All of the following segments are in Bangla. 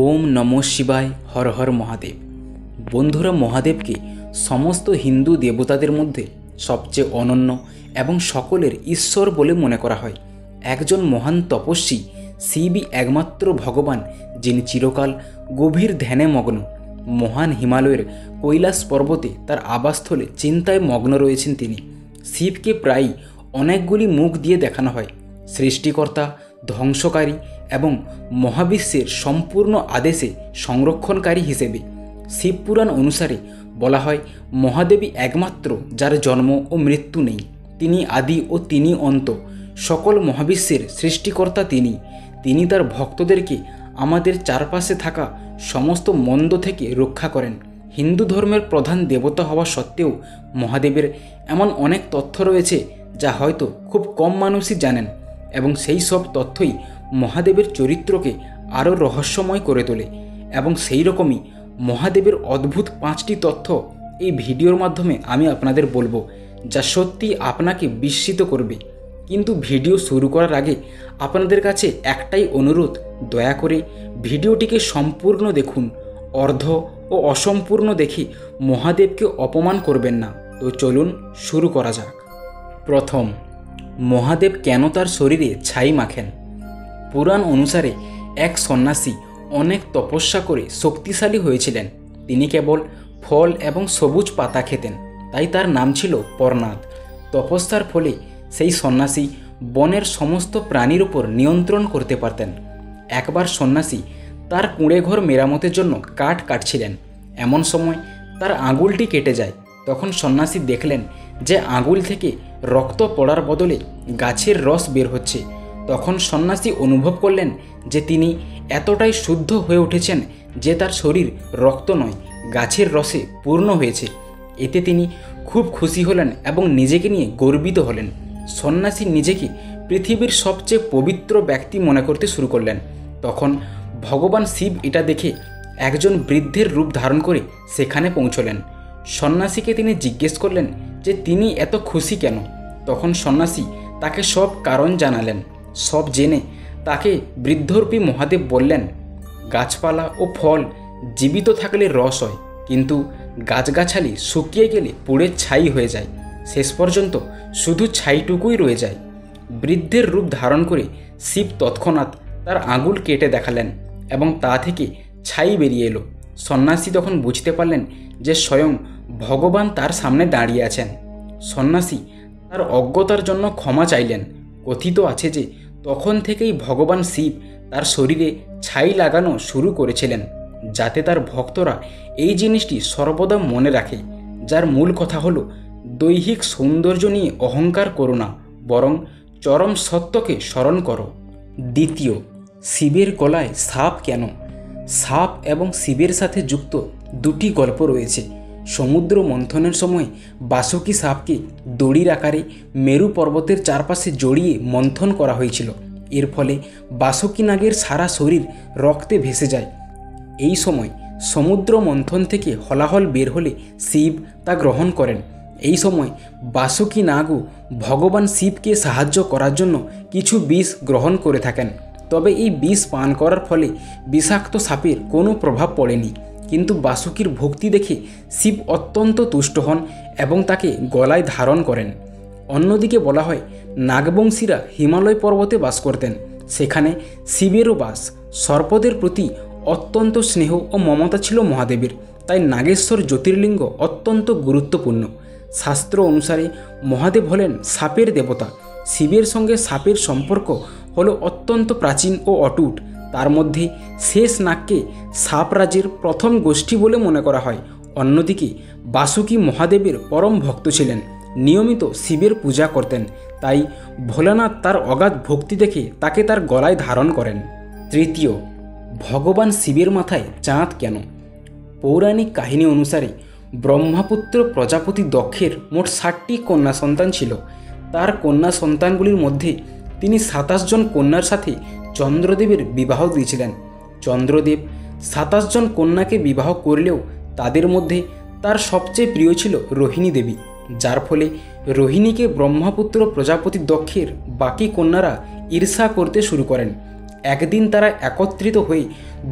ওম নমঃ শিবায়, হর হর মহাদেব। বন্ধুরা, মহাদেবকে সমস্ত হিন্দু দেবতাদের মধ্যে সবচেয়ে অনন্য এবং সকলের ঈশ্বর বলে মনে করা হয়। একজন মহান তপস্বী শিবই একমাত্র ভগবান, যিনি চিরকাল গভীর ধ্যানে মগ্ন। মহান হিমালয়ের কৈলাস পর্বতে তার আবাসস্থলে চিন্তায় মগ্ন রয়েছেন তিনি। শিবকে প্রায়ই অনেকগুলি মুখ দিয়ে দেখানো হয়: সৃষ্টিকর্তা, ধ্বংসকারী এবং মহাবিশ্বের সম্পূর্ণ আদেশে সংরক্ষণকারী হিসেবে। শিবপুরাণ অনুসারে বলা হয়, মহাদেবী একমাত্র যার জন্ম ও মৃত্যু নেই। তিনি আদি ও তিনি অন্ত। সকল মহাবিশ্বের সৃষ্টিকর্তা তিনি তার ভক্তদেরকে আমাদের চারপাশে থাকা সমস্ত মন্দ থেকে রক্ষা করেন। হিন্দু ধর্মের প্রধান দেবতা হওয়া সত্ত্বেও মহাদেবের এমন অনেক তথ্য রয়েছে যা হয়তো খুব কম মানুষই জানেন, এবং সেই সব তথ্যই মহাদেবের চরিত্রকে আরও রহস্যময় করে তোলে। এবং সেই রকমই মহাদেবের অদ্ভুত 5টি তথ্য এই ভিডিওর মাধ্যমে আমি আপনাদের বলবো, যা সত্যি আপনাকে বিস্মিত করবে। কিন্তু ভিডিও শুরু করার আগে আপনাদের কাছে একটাই অনুরোধ, দয়া করে ভিডিওটিকে সম্পূর্ণ দেখুন। অর্ধ ও অসম্পূর্ণ দেখে মহাদেবকে অপমান করবেন না। তো চলুন শুরু করা যাক। প্রথম, মহাদেব কেন তার শরীরে ছাই মাখেন? পুরাণ অনুসারে এক সন্ন্যাসী অনেক তপস্যা করে শক্তিশালী হয়েছিলেন। তিনি কেবল ফল এবং সবুজ পাতা খেতেন, তাই তার নাম ছিল পরনাথ। তপস্যার ফলে সেই সন্ন্যাসী বনের সমস্ত প্রাণীর উপর নিয়ন্ত্রণ করতে পারতেন। একবার সন্ন্যাসী তার কুঁড়েঘর মেরামতের জন্য কাঠ কাটছিলেন। এমন সময় তার আঙুলটি কেটে যায়। তখন সন্ন্যাসী দেখলেন যে আঙুল থেকে রক্ত পড়ার বদলে গাছের রস বের হচ্ছে। তখন সন্ন্যাসী অনুভব করলেন যে তিনি এতটাই শুদ্ধ হয়ে উঠেছেন যে তার শরীর রক্ত নয়, গাছের রসে পূর্ণ হয়েছে। এতে তিনি খুব খুশি হলেন এবং নিজেকে নিয়ে গর্বিত হলেন। সন্ন্যাসী নিজেকে পৃথিবীর সবচেয়ে পবিত্র ব্যক্তি মনে করতে শুরু করলেন। তখন ভগবান শিব এটা দেখে একজন বৃদ্ধের রূপ ধারণ করে সেখানে পৌঁছলেন। সন্ন্যাসীকে তিনি জিজ্ঞেস করলেন যে তিনি এত খুশি কেন। তখন সন্ন্যাসী তাকে সব কারণ জানালেন। সব জেনে তাকে বৃদ্ধরূপী মহাদেব বললেন, গাছপালা ও ফল জীবিত থাকলে রস হয়, কিন্তু গাছগাছালি শুকিয়ে গেলে পুড়ে ছাই হয়ে যায়। শেষ পর্যন্ত শুধু ছাইটুকুই রয়ে যায়। বৃদ্ধের রূপ ধারণ করে শিব তৎক্ষণাৎ তার আঙুল কেটে দেখালেন এবং তা থেকে ছাই বেরিয়ে এলো। সন্ন্যাসী তখন বুঝতে পারলেন যে স্বয়ং ভগবান তার সামনে দাঁড়িয়ে আছেন। সন্ন্যাসী তার অজ্ঞতার জন্য ক্ষমা চাইলেন। কথিত আছে যে তখন থেকেই ভগবান শিব তার শরীরে ছাই লাগানো শুরু করেছিলেন, যাতে তার ভক্তরা এই জিনিসটি সর্বদা মনে রাখে, যার মূল কথা হলো দৈহিক সৌন্দর্য নিয়ে অহংকার করো না, বরং চরম সত্যকে স্মরণ করো। দ্বিতীয়, শিবের গলায় সাপ কেন? সাপ এবং শিবের সাথে যুক্ত দুটি গল্প রয়েছে। সমুদ্র মন্থনের সময় বাসুকী সাপকে দড়ির আকারে মেরু পর্বতের চারপাশে জড়িয়ে মন্থন করা হয়েছিল। এর ফলে বাসুকী নাগের সারা শরীর রক্তে ভেসে যায়। এই সময় সমুদ্র মন্থন থেকে হলাহল বের হলে শিব তা গ্রহণ করেন। এই সময় বাসুকী নাগও ভগবান শিবকে সাহায্য করার জন্য কিছু বিষ গ্রহণ করে থাকেন। তবে এই বিষ পান করার ফলে বিষাক্ত সাপের কোনো প্রভাব পড়েনি। কিন্তু বাসুকীর ভক্তি দেখে শিব অত্যন্ত তুষ্ট হন এবং তাকে গলায় ধারণ করেন। অন্যদিকে বলা হয়, নাগবংশীরা হিমালয় পর্বতে বাস করতেন। সেখানে শিবেরও বাস। সর্পদের প্রতি অত্যন্ত স্নেহ ও মমতা ছিল মহাদেবের, তাই নাগেশ্বর জ্যোতির্লিঙ্গ অত্যন্ত গুরুত্বপূর্ণ। শাস্ত্র অনুসারে মহাদেব হলেন সাপের দেবতা। শিবের সঙ্গে সাপের সম্পর্ক হলো অত্যন্ত প্রাচীন ও অটুট। তার মধ্যে শেষ নাগকে সাপরাজের প্রথম গোষ্ঠী বলে মনে করা হয়। অন্যদিকে বাসুকী মহাদেবের পরম ভক্ত ছিলেন, নিয়মিত শিবের পূজা করতেন। তাই ভোলানাথ তার অগাধ ভক্তি দেখে তাকে তার গলায় ধারণ করেন। তৃতীয়, ভগবান শিবের মাথায় চাঁদ কেন? পৌরাণিক কাহিনী অনুসারে ব্রহ্মাপুত্র প্রজাপতি দক্ষের মোট 60টি কন্যা সন্তান ছিল। তার কন্যা সন্তানগুলির মধ্যে তিনি 27 জন কন্যার সাথে চন্দ্রদেবের বিবাহ দিয়েছিলেন। চন্দ্রদেব 27 জন কন্যাকে বিবাহ করলেও তাদের মধ্যে তার সবচেয়ে প্রিয় ছিল রোহিণী দেবী, যার ফলে রোহিণীকে ব্রহ্মাপুত্র প্রজাপতি দক্ষের বাকি কন্যারা ঈর্ষা করতে শুরু করেন। একদিন তারা একত্রিত হয়ে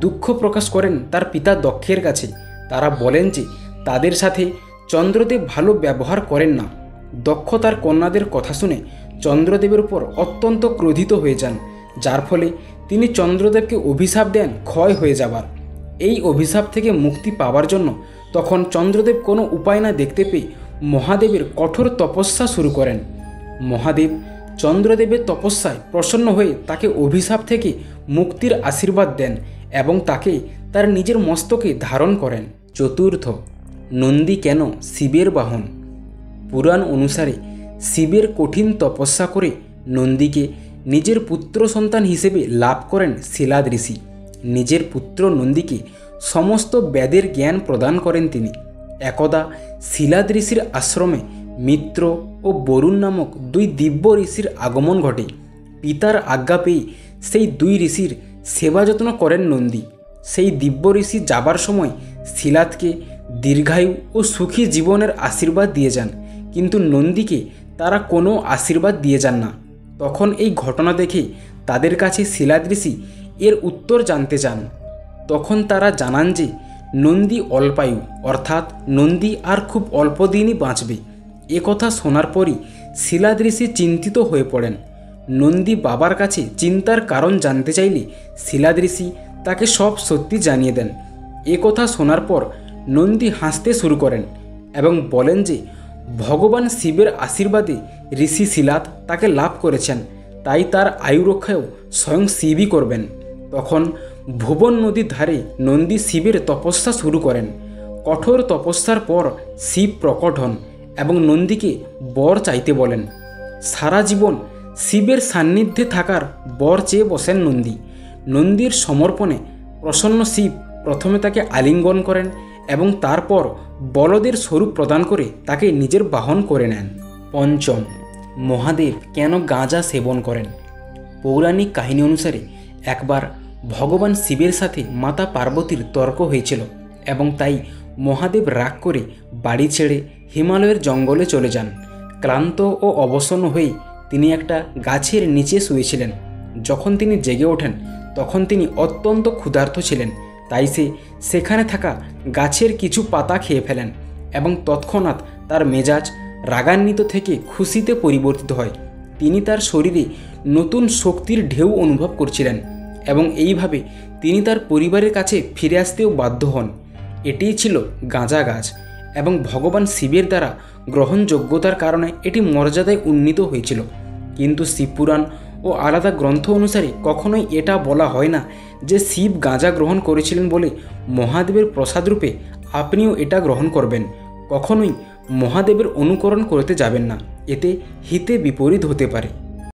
দুঃখ প্রকাশ করেন তার পিতা দক্ষের কাছে। তারা বলেন যে তাদের সাথে চন্দ্রদেব ভালো ব্যবহার করেন না। দক্ষ তার কন্যাদের কথা শুনে চন্দ্রদেবের উপর অত্যন্ত ক্রোধিত হয়ে যান, যার ফলে তিনি চন্দ্রদেবকে অভিশাপ দেন ক্ষয় হয়ে যাবার। এই অভিশাপ থেকে মুক্তি পাওয়ার জন্য তখন চন্দ্রদেব কোনো উপায় না দেখতে পেয়ে মহাদেবের কঠোর তপস্যা শুরু করেন। মহাদেব চন্দ্রদেবের তপস্যায় প্রসন্ন হয়ে তাকে অভিশাপ থেকে মুক্তির আশীর্বাদ দেন এবং তাকে তার নিজের মস্তকে ধারণ করেন। চতুর্থ, নন্দী কেন শিবের বাহন? পুরাণ অনুসারে শিবের কঠিন তপস্যা করে নন্দীকে নিজের পুত্র সন্তান হিসেবে লাভ করেন শিলাদ ঋষি। নিজের পুত্র নন্দীকে সমস্ত বেদের জ্ঞান প্রদান করেন তিনি। একদা শিলাদ ঋষির আশ্রমে মিত্র ও বরুণ নামক দুই দিব্য ঋষির আগমন ঘটে। পিতার আজ্ঞা পেয়ে সেই দুই ঋষির সেবা যত্ন করেন নন্দী। সেই দিব্য ঋষি যাবার সময় শিলাদকে দীর্ঘায়ু ও সুখী জীবনের আশীর্বাদ দিয়ে যান, কিন্তু নন্দীকে তারা কোনো আশীর্বাদ দিয়ে যান না। তখন এই ঘটনা দেখে তাদের কাছে শিলাদ ঋষি এর উত্তর জানতে চান। তখন তারা জানান যে নন্দী অল্পায়ু, অর্থাৎ নন্দী আর খুব অল্প দিনই বাঁচবে। একথা শোনার পরই শিলাদ ঋষি চিন্তিত হয়ে পড়েন। নন্দী বাবার কাছে চিন্তার কারণ জানতে চাইলে শিলাদ ঋষি তাকে সব সত্যি জানিয়ে দেন। একথা শোনার পর নন্দী হাসতে শুরু করেন এবং বলেন যে ভগবান শিবের আশীর্বাদে ঋষি শিলাদ তাকে লাভ করেছেন, তাই তার আয়ু রক্ষায়ও স্বয়ং শিবই করবেন। তখন ভুবন নদীর ধারে নন্দী শিবের তপস্যা শুরু করেন। কঠোর তপস্যার পর শিব প্রকট হন এবং নন্দীকে বর চাইতে বলেন। সারা জীবন শিবের সান্নিধ্যে থাকার বর চেয়ে বসেন নন্দী। নন্দীর সমর্পণে প্রসন্ন শিব প্রথমে তাকে আলিঙ্গন করেন এবং তারপর বলদের স্বরূপ প্রদান করে তাকে নিজের বাহন করে নেন। পঞ্চম, মহাদেব কেন গাঁজা সেবন করেন? পৌরাণিক কাহিনী অনুসারে একবার ভগবান শিবের সাথে মাতা পার্বতীর তর্ক হয়েছিল এবং তাই মহাদেব রাগ করে বাড়ি ছেড়ে হিমালয়ের জঙ্গলে চলে যান। ক্লান্ত ও অবসন্ন হয়ে তিনি একটা গাছের নিচে শুয়েছিলেন। যখন তিনি জেগে ওঠেন তখন তিনি অত্যন্ত ক্ষুধার্ত ছিলেন, তাই সেখানে থাকা গাছের কিছু পাতা খেয়ে ফেলেন এবং তৎক্ষণাৎ তার মেজাজ রাগান্বিত থেকে খুশিতে পরিবর্তিত হয়। তিনি তার শরীরে নতুন শক্তির ঢেউ অনুভব করছিলেন এবং এইভাবে তিনি তার পরিবারের কাছে ফিরে আসতেও বাধ্য হন। এটিই ছিল গাঁজা গাছ এবং ভগবান শিবের দ্বারা গ্রহণযোগ্যতার কারণে এটি মর্যাদায় উন্নীত হয়েছিল। কিন্তু শিবপুরাণ ও আলাদা গ্রন্থ অনুসারে কখনোই এটা বলা হয় না যে শিব গাঁজা গ্রহণ করেছিলেন বলে মহাদেবের প্রসাদরূপে আপনিও এটা গ্রহণ করবেন। কখনোই মহাদেবের অনুকরণ করতে যাবেন না, এতে হিতে বিপরীত হতে পারে।